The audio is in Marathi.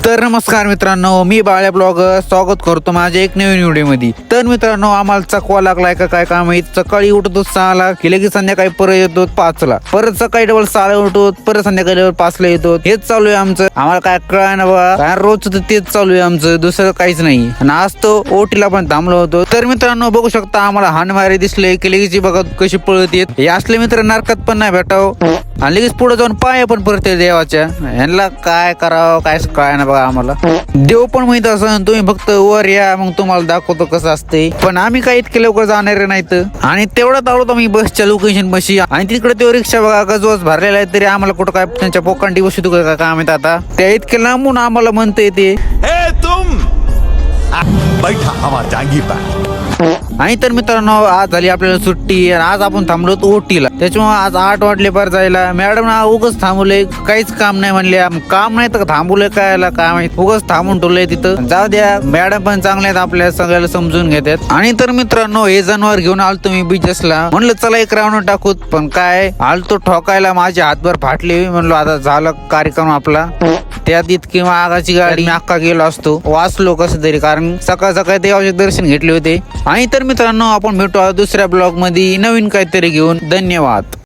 तर नमस्कार मित्रांनो, मी बाळ्या ब्लॉगर स्वागत करतो माझ्या एक नवीन व्हिडिओ मध्ये। तर मित्रांनो, आम्हाला चकवा लागलाय का काय काम आहे। सकाळी उठतो 6ला, केले की संध्याकाळी परत येतो 5ला, परत सकाळी डबल 6ला उठतो, परत संध्याकाळी डबल 5ला येतो। हेच चालू आहे आमचं। आम्हाला काय कळाय ना बघा, काय रोज तेच चालू आहे आमचं, दुसरं काहीच नाही। आणि आज तो ओटीला पण थांबलो होतो। तर मित्रांनो बघू शकता, आम्हाला हाणमारे दिसले, केले बघा कशी पळत येत। हे असले मित्र नरकात पण नाही भेटाव, आणि लगेच पुढे जाऊन पाया पण पडते देवाच्या। यांना काय करावं काय काय ना बघा आम्हाला। देव पण माहित असं, तुम्ही फक्त वर या मग तुम्हाला दाखवतो कसं असते। पण आम्ही काही इतके लवकर जाणार नाहीत। आणि तेवढ्यात आलो मी बसच्या लोकेशन बशी, आणि तिकडे तो रिक्षा बघा गजवज भरलेला आहे, तरी आम्हाला कुठं काय त्यांच्या पोकांडी बसू का काय माहित आता। त्या इतके लांबून आम्हाला म्हणते ते तुम बैठा हमारा जांगी पर। आणि तर मित्रांनो, आज झाली आपल्याला सुट्टी, आणि आज आपण थांबलो ओटीला। त्याच्यामुळे आज 8 वाजले पर जायला। मॅडम उगाच थांबवलंय, काहीच काम नाही म्हणले। काम नाही तर थांबवलंय काय माहित, उगाच थांबून ठेवलंय तिथं। जाऊ द्या, मॅडम पण चांगले आहेत, आपल्या सगळ्याला समजून घेतात। आणि तर मित्रांनो, हे जनावर घेऊन आलतो मी बीचला, म्हणलं चला एक राऊंड टाकूत। पण काय आलतो ठोकायला, माझे हातभर फाटले। म्हणलो आता झालं कार्यक्रम आपला। त्यात इतकी आगाची गाडी, मी अख्खा गेलो असतो, वाचलो कसं तरी, कारण सकाळ सकाळी देवाचे दर्शन घेतले होते। आणि तर मित्रांनो, आपण भेटू दुसऱ्या ब्लॉग मध्ये नवीन काहीतरी घेऊन। धन्यवाद।